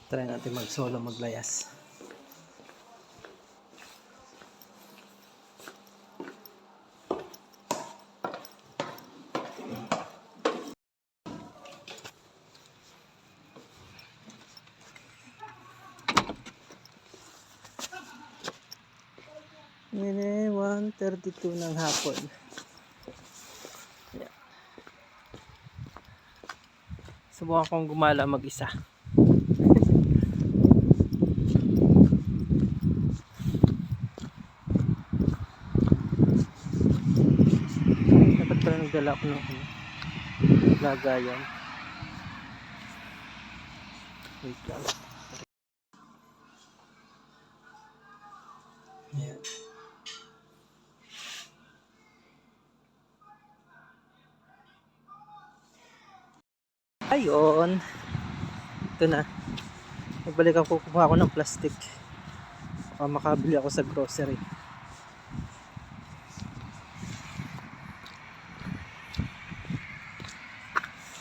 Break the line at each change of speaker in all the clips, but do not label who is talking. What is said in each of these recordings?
Try natin mag-solo maglayas. Ngayon 1:32 ng hapon. Yeah. Subukan kong gumala mag-isa. Dapat pala nagdala ako ng lagayan. Wait lang. Ayan. Ayun. Ito na. Nagbalik ako, kukuha ako ng plastic. Makabili ako sa grocery.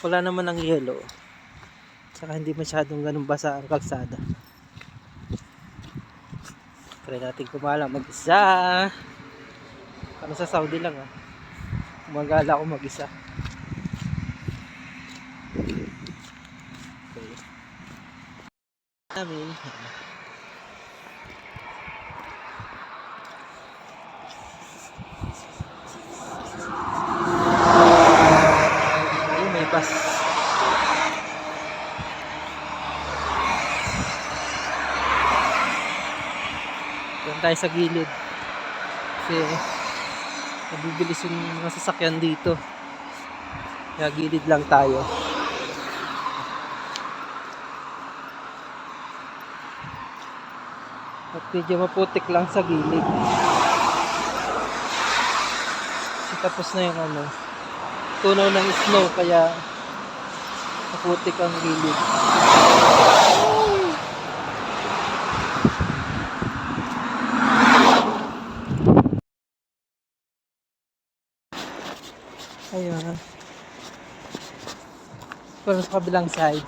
Wala naman ng yelo. Saka hindi masyadong ganun basa ang kalsada. Try natin kumala mag-isa. Ano sa Saudi lang Gumagala ako mag-isa. Okay. Namin. Ay, may bus. Doon tayo sa gilid. Kasi nabibilis yung mga sasakyan dito. Kaya gilid lang tayo. At medyo maputik lang sa gilid. Kasi tapos na yung tunaw ng snow kaya maputik ang gilid. Ayun. Pero sa kabilang side.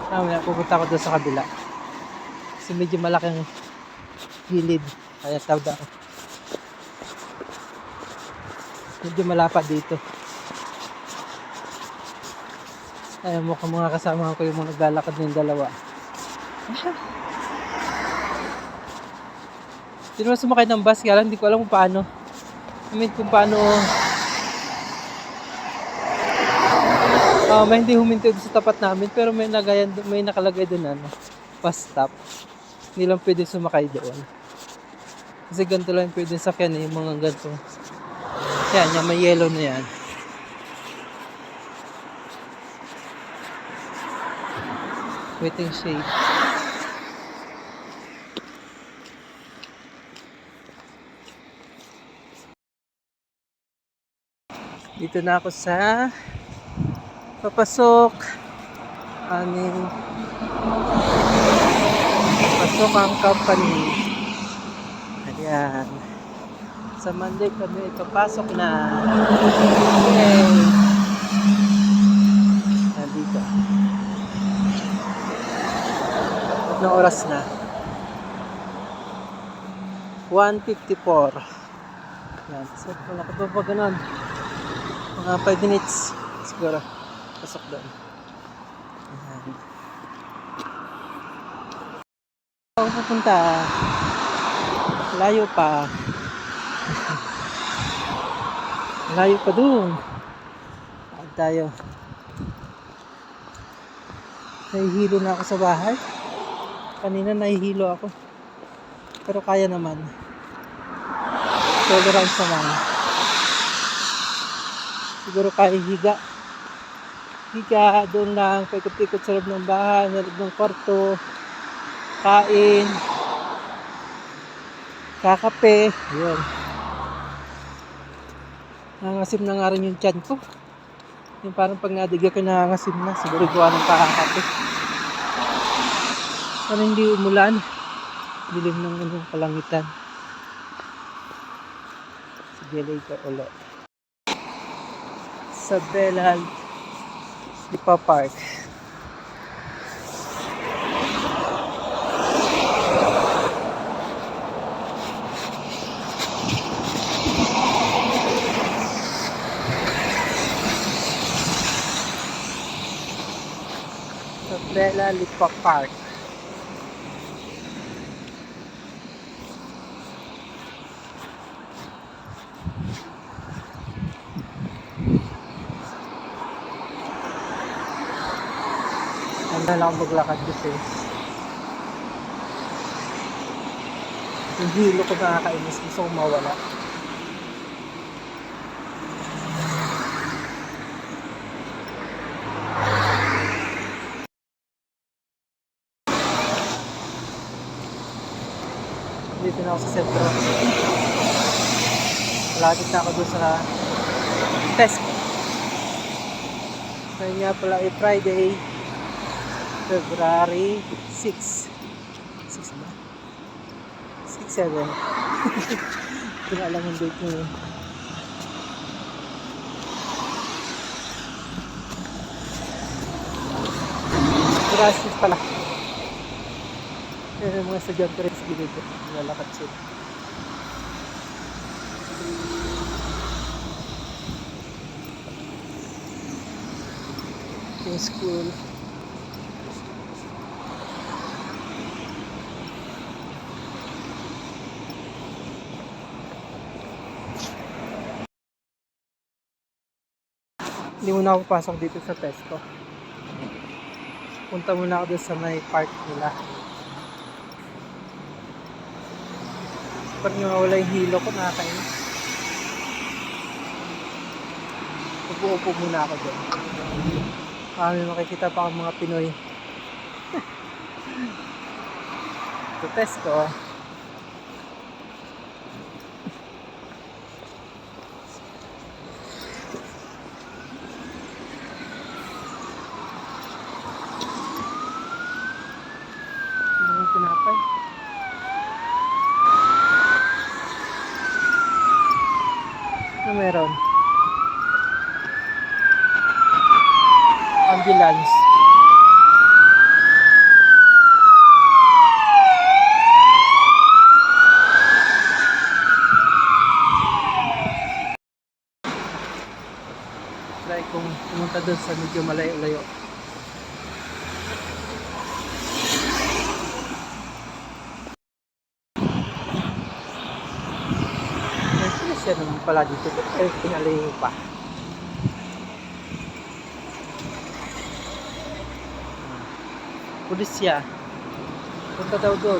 Mamaya pupunta ako doon sa kabila. Kasi medyo malaking gilid. Kaya tawag ako. Medyo malapad dito. Ayun, mukhang mga kasama ko yung mga naglalakad ng dalawa. Hindi naman sumakay ng bus. Kaya lang hindi ko alam kung paano. Kung paano may hindi huminto sa tapat namin pero may nakalagay doon bus stop. Hindi lang pwede sumakay doon. Kasi ganito lang pwede sakyan yung mga ganito. Yan, may yellow na yan. Waiting shade. Dito na ako sa papasok papasok ang company. Ayan, sa Monday kami papasok na. Yay! Nandito anong oras na? 1:54. Yan, so wala ko pa ganun mga 5 minutes siguro pasok doon. Ayan. Ako pupunta layo pa doon. Saan tayo? Nahihilo na ako sa bahay. Kanina nahihilo ako pero kaya naman, tolerance naman. Siguro kaya higa doon lang, paikot-ikot sa loob ng bahay, sa loob ng kwarto, kain, kakape, yun. Nangangasim na nga rin yung tiyan ko. Yung parang pag nadiga ko nangangasim na, siguro gawa ng kakakape. Sana hindi umulan, dilim ng kalangitan. Sige later ulit. Sa Bellal Lipa Park. Bella Lipa Park. Handa lang akong maglakad kasi yung hilo ko nakakainis. Gusto kong mawala. Dito na ako sa sentro. Malapit na ako doon sa Tesco. Ngayon nga pala ay Friday, February 6. 6 ba? 6, 7. Hindi na alam yung date nyo. Gracias pala. Yung mga estudyante rin sa gilid. Lalakad sila. Yung school. Hindi muna ako pasok dito sa Tesco. Punta muna ako doon sa may park nila. Parang nawala yung hilo ko, nakakainis. Upo-upo muna ako doon. May makikita pa akong mga Pinoy. Sa Tesco. Mga tinapay. Ano meron? Ambulance. Try kung pumunta doon sa medyo malayo-layo. Ano siya naman pala dito? Pinalayo pa. Pulis siya. Punta daw doon.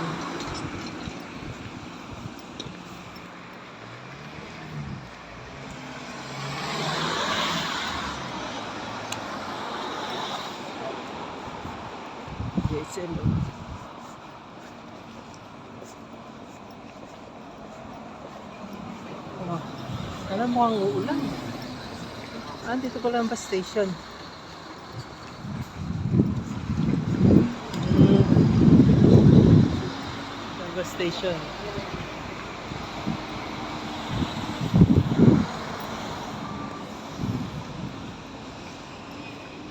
JSL. Oh, alam mo ang uulan. Dito pala ang bus station. Bus station.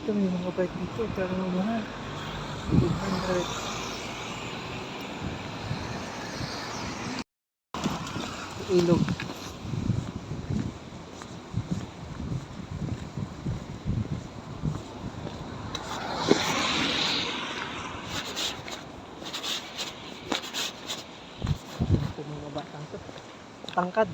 Ito may mga bike dito pero mahal. 200. Ilog. Ito mga batang to. Tangkad.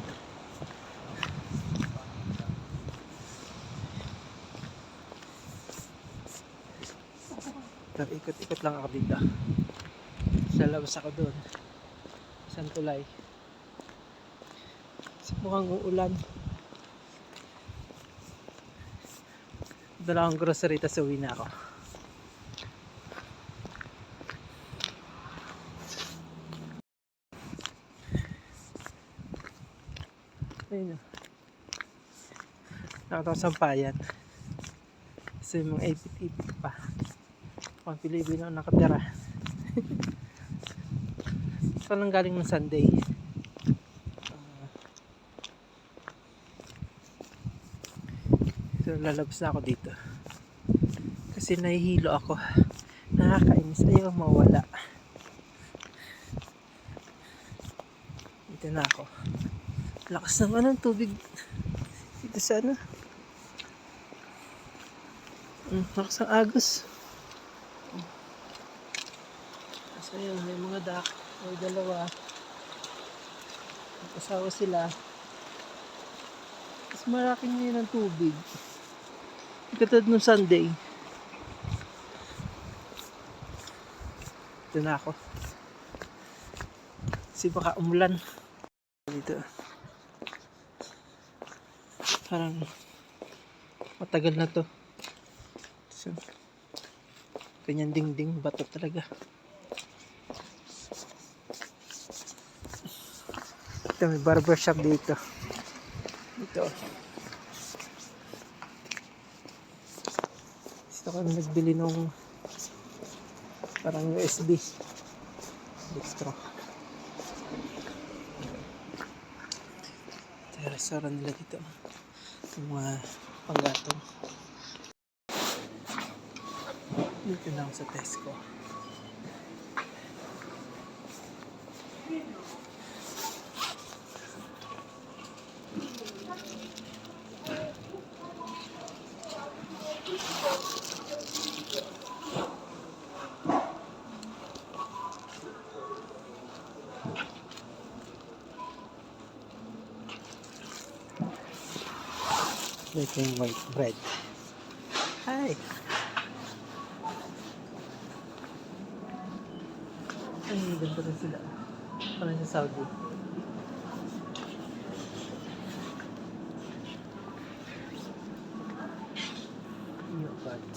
Pero ikot-ikot lang ako dito. Sa labas ako doon. Isang tulay. Kasi mukhang uulan. Dala akong grocery, tas uwi na ako. Ayun o. Nakatawa sa sampayan. Kasi mga ipit-ipit pa. Pang Pilipino ang nakatira. Saan lang galing ng Sunday? So lalabas na ako dito. Kasi nahihilo ako. Nakakainis. Ayaw mawala. Dito na ako. Lakas ng tubig dito sa lakas ng agos. Ayun, may mga duck. May dalawa. Mag-asawa sila. Mas malaki ngayon ang tubig. Katulad nung Sunday. Ito na ako. Kasi baka umulan. Dito. Parang matagal na to. So, kanyang dingding. Bato talaga. Ito, may barbershop dito. Ito. Gusto kami nagbili nung parang USB. Dextro. Ito yung restaurant nila dito. Yung mga panggatong. Dito na ako sa Tesco. Ito yung white bread. Hi! Ay, ganito rin sila. Parang sa Saudi. Yogurt.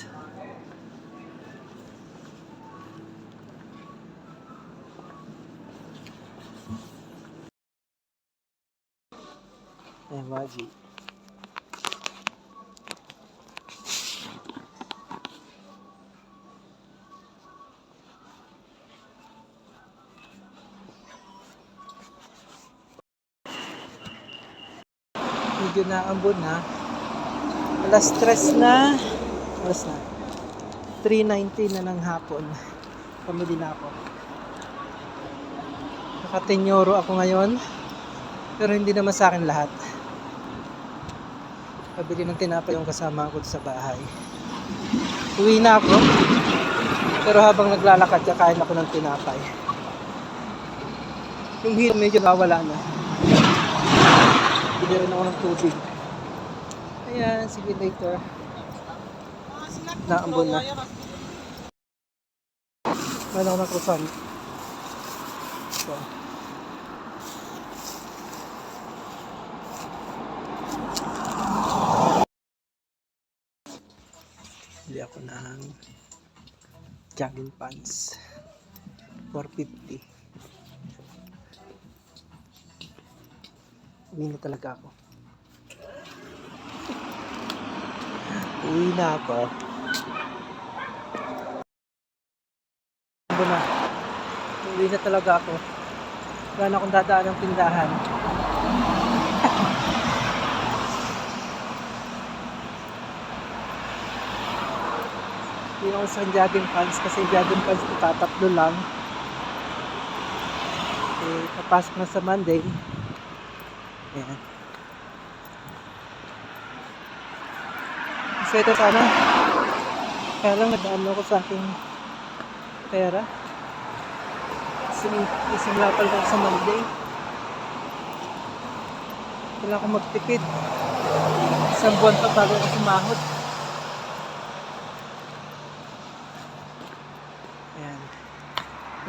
Ay, Maggi. Medyo naambon na. Alas 3 na. Alas na. 3:19 na ng hapon. Pamili na ako. Naka-10 € ako ngayon. Pero hindi naman sa akin lahat. Pabili ng tinapay yung kasama ko sa bahay. Uwi na ako. Pero habang naglalakad, kakain ako ng tinapay. Yung hilo medyo nawala na. Bili rin ako ng tubig. Ayan, sige later. Naambon na. Mayroon ako ng croissant. So. Bili ako ng jogging pants. 450. Uwi na talaga ako. Uwi na ako. Ano na? Uwi na talaga ako. Wala na akong dadaan ng tindahan. Hindi ako sa jogging pants kasi jogging pants ko tatatlo lang. Okay, papasok na sa Monday. Ayan. So ito sana. Kaya lang nagdaan ako sa aking pera. Isimula pa lang sa Monday. Kailangan ko magtipid. Isang buwan pa bago ako sumahod. Ayan.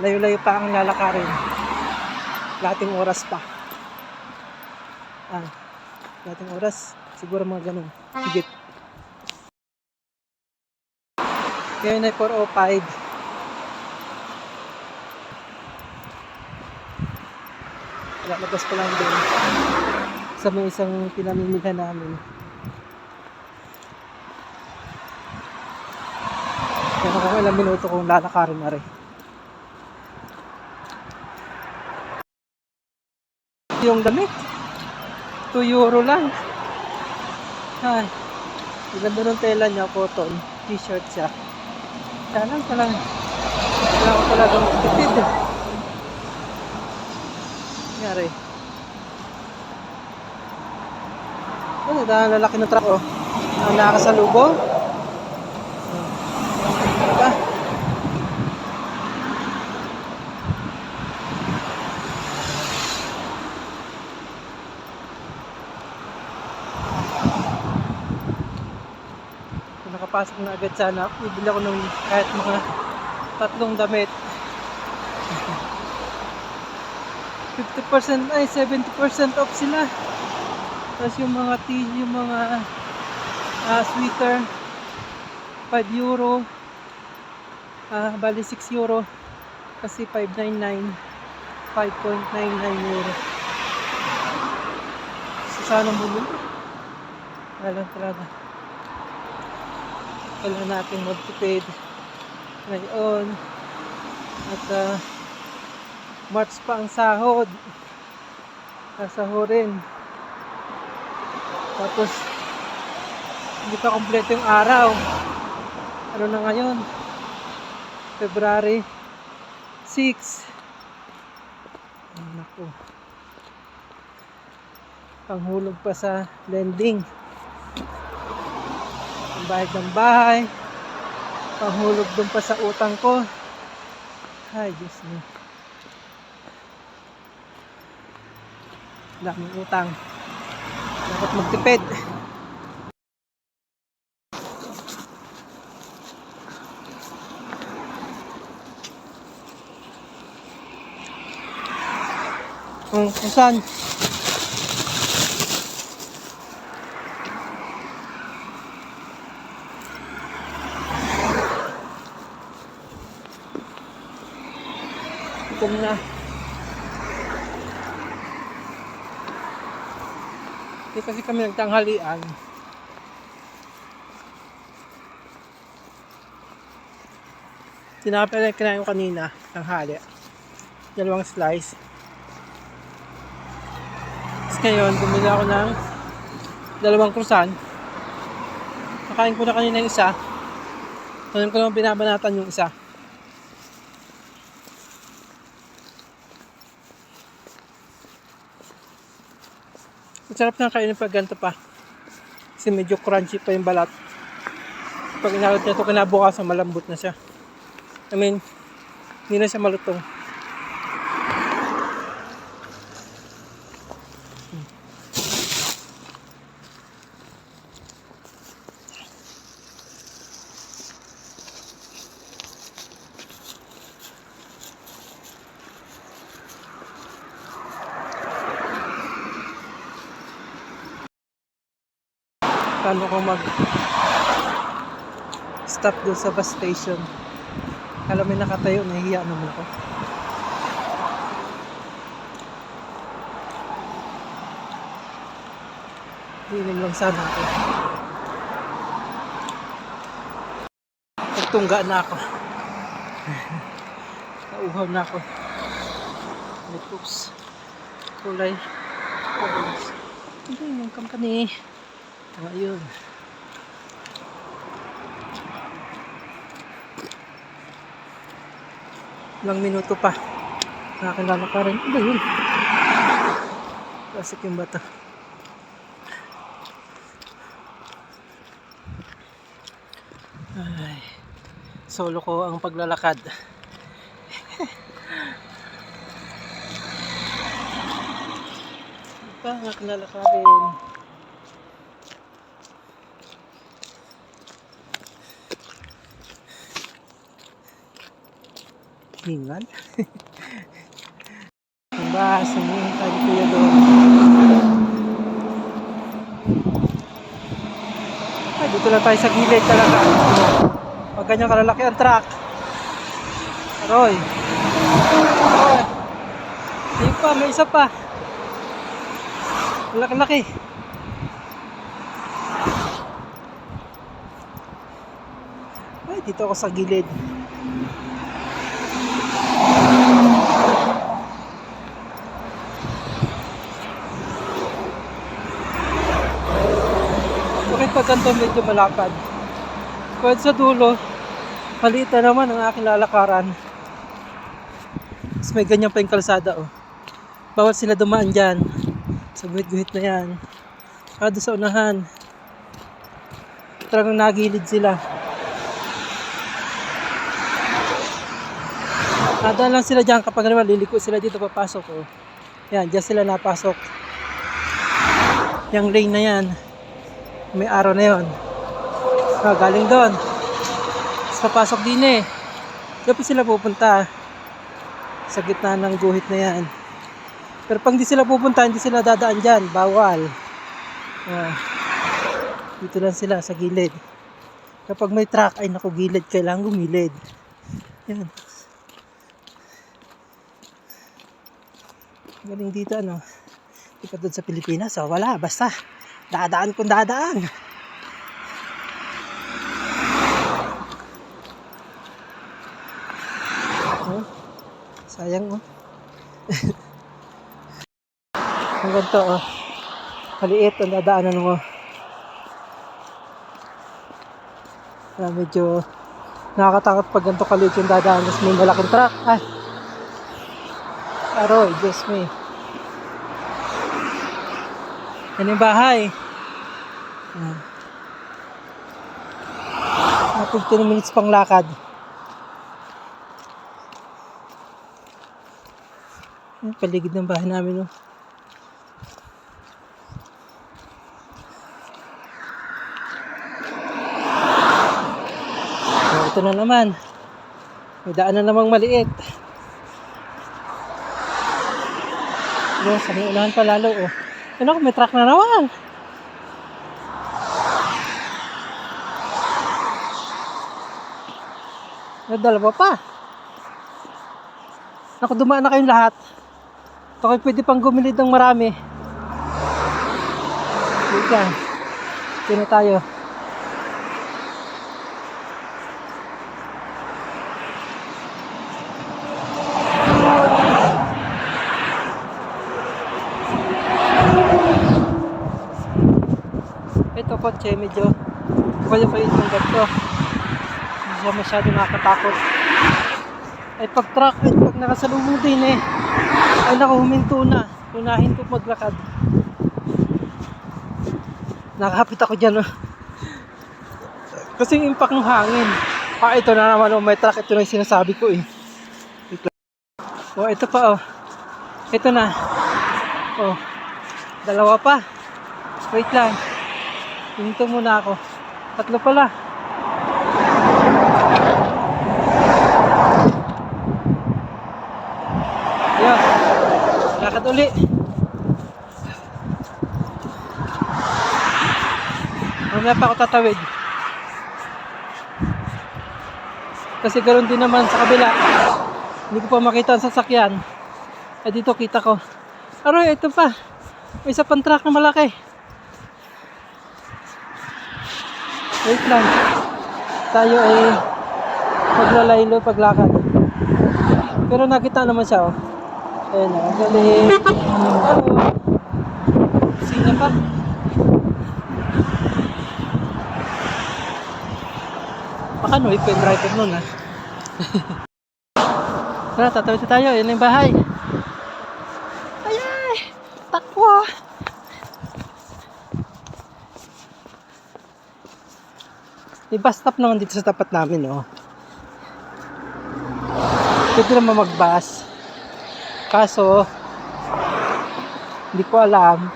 Layo-layo pa ang lalakarin. Lating oras pa. Lating oras. Siguro mga ganun. Higit. Ngayon ay 4:05. Lalabas ko lang din sa may isang pinamimighan namin. Kaya kung ilang minuto kong lalakarin na rin. Yung damit 2 € lang. Ay, maganda ng tela niya, cotton t-shirt siya. Kaya lang kailangan ko talaga magtipid. Nangyari. Ano, dahil lalaki ng truck, oh. Ang nakakasalubong. Diba? Kung nakapasok na agad sana, bibili ako ng kahit mga 3 damit. 50% ay 70% off sila. Tapos yung mga tea, yung mga sweater, 5 euro. Bali 6 euro. Kasi 5.99, 5.99 euro. So sana bumili. Alam talaga. Kailangan natin magtipid ngayon. At March pa ang sahod. Sasahurin. Tapos hindi pa kompleto yung araw. Ano na ngayon? February 6. Ay, naku. Panghulog pa sa lending. Ang bayad ng bahay. Panghulog dun pa sa utang ko. Ay, Diyos mo. Daming utang. Dapat magtipid. Kung saan? Kung na. Hindi kasi kami nagtanghalian. Tinapay na kinain ko kanina, tanghali. 2 slice. Tapos ngayon, bumili ako ng 2 croissant. Nakain ko na kanina yung isa. Ngayon ko naman binabanatan yung isa. Ang sarap ng kainin pag ganito pa. Kasi medyo crunchy pa yung balat. Pag inalot niya ito kinabukasan, malambot na siya. I mean, hindi na siya malutong. Paano ko stop doon sa bus station? Alam mo, nakatayo, nahihiya naman ako. Iinom lang sana ako. Nagtungga na ako. Nauhaw na ako. Oops. Kulay orange. Ito yung company. Ayun. Ilang minuto pa. Nakakilala ka rin. Ano yun? Klasik yung bata. Ay. Solo ko ang paglalakad. Nakakilala ka rin. Hingal. Ba, sumintay kuya doon. Ay, dito lang tayo sa gilid talaga. Pag ganyan kalalaki ang truck. Aroy. Aroy. Hindi pa, may isa pa. Laki-laki. Ay, dito ako sa gilid. Pag ganito medyo malapad. Kahit sa dulo, maliit na naman ang aking lalakaran. Tapos may ganyan pa yung kalsada, oh. Bawal sila dumaan dyan. Sa guhit-guhit na yan. Doon sa unahan. Talagang nagilid sila. Nadaan lang sila dyan kapag naman liliko sila dito papasok, oh. Yan, dyan sila napasok. Yung lane na yan. May araw na yon. Galing doon. Tapos papasok din eh. Dapat sila pupunta sa gitna ng guhit na yan. Pero pag hindi sila pupunta, hindi sila dadaan dyan. Bawal. Dito lang sila sa gilid. Kapag may truck, ay naku, gilid. Kailangan gumilid. Yan. Galing dito ano. Di pa doon sa Pilipinas. So wala, basta. Dadaan kung dadaan. Sayang oh. Ang ganito oh. Maliit ang dadaanan mo. Medyo nakakatakot pag ganito kaliit yung dadaan. Tapos may malaking truck. Ay. Aroy, Diyos me. Yan yung bahay. 15 minutes pang lakad. Paligid ng bahay namin. Oh. So, ito na naman. May daan na namang maliit. Yes, sa may unahan pa lalo. Oh. Ano, may truck na naman. Dalawa pa. Naku, dumaan na kayong lahat. Ito kayo pwede pang gumilid ng marami. Sige. Ito na tayo. Ito kotse medyo pwede yung ganito. Hindi siya masyado nakakatakot. Ay pag truck, ay pag nakasalubong din eh. Ay naku, huminto na. Unahin ko maglakad. Nakakapit ako dyan oh. Kasi yung impact ng hangin. Ito na naman oh, may truck. Ito na yung sinasabi ko eh. Oh, ito pa oh. Ito na. Oh. Dalawa pa. Wait lang. Hinto muna ako. Tatlo pala. Ayan. Lakad uli. Mamaya pa ako tatawid. Kasi ganoon din naman sa kabila. Hindi ko pa makita ang sasakyan. Ay dito kita ko. Aroy, ito pa. May isa pang truck na malaki. Wait lang. Tayo ay maglalaylo paglakad. Pero nakita naman siya oh. Ayun oh, galing. Sina pa. Baka no, pen driver nun ha. Tara, tatawid tayo. Yan yung bahay. Ayay! Takwa! May bus stop naman dito sa tapat namin, oh. Pwede naman mag-bus. Kaso, hindi ko alam.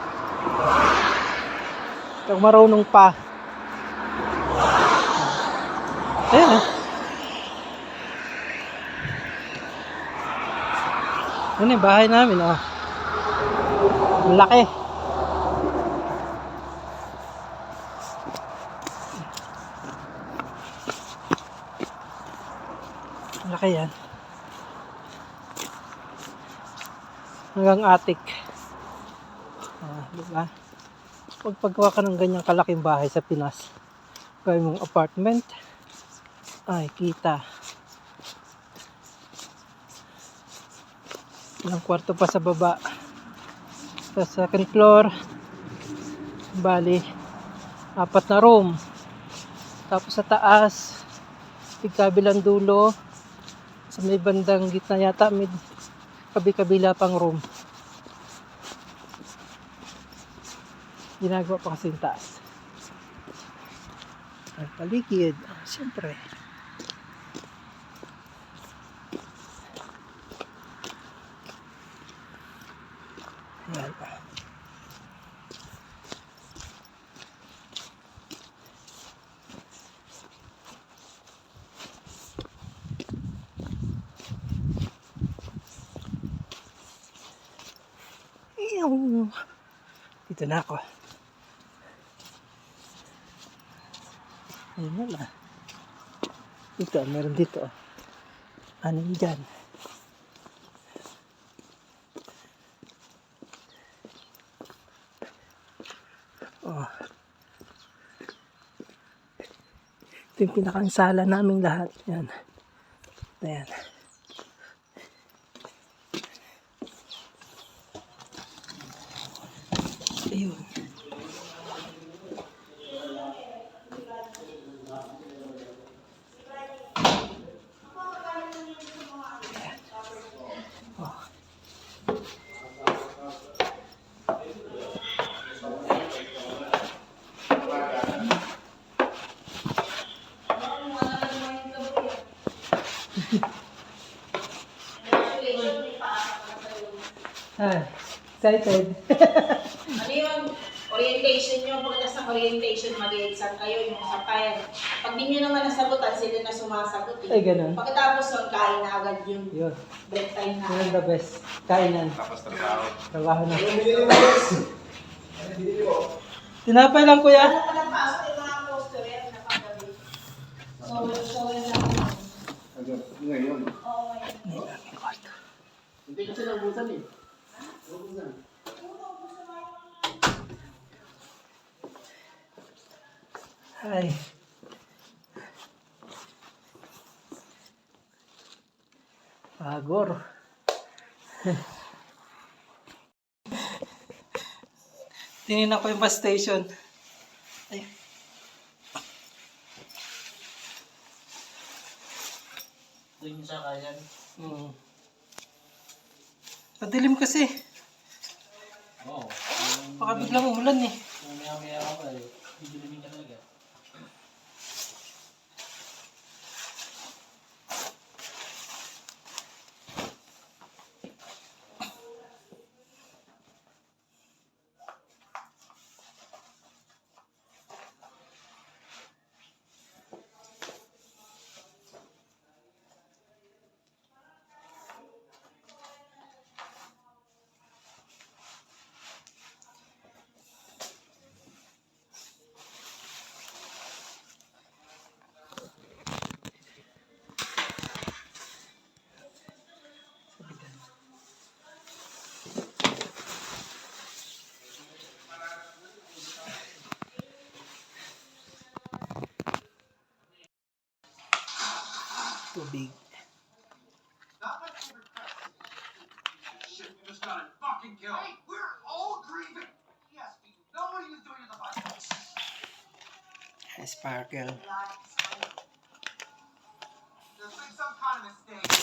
Kung marunong pa. Ayan, ah. Ano yung bahay namin, oh. Malaki. Malaki yan. Hanggang attic. Diba? Pag paggawa ka ng ganyang kalaking bahay sa Pinas, gawin mong apartment, ay kita. Ilang kwarto pa sa baba. Sa second floor, bali 4 na room. Tapos sa taas, kabilang dulo, sa may bandang gitna yata, may kabi-kabila pang room. Ginagawa pa kasi yung taas. Ang paligid, siyempre. Ayan. Dito na ako. Ayun na. Ito, meron dito. Ano yun dyan? Oh. Ito yung pinakansala naming lahat. Yan. Ayan. Ayun. Ah, excited.
Ano yung orientation nyo? Pagkas ng orientation, mag-exam kayo, yung sa file. Pag di nyo naman nasagutan, sila na sumasagot eh.
Ay, ganun.
Pagkatapos nun, kain na agad yung
Yun.
break time na.
Yun ang the best. Kainan.
Tapos trabaho.
Trabaho na. Tinapay lang, kuya.
Ano pa ng pasok yung mga poster yan na paggabi? So yun lang.
Ngayon.
Oo, ngayon.
Hindi kasi nabusan eh. Nabusan.
Ay. Pagor. Tinignan ko yung bus station. Ay.
Doon sa kayan.
Madilim kasi.
Oo.
Baka biglang umulan eh.
Mamaya ka pa eh. Bibilimin ka talaga.
Tubig.
Shit, we just got it fucking killed. Hey, we're all grieving. Yes, we know what he was doing to the bus.
Sparkle.
There's been some kind of mistake.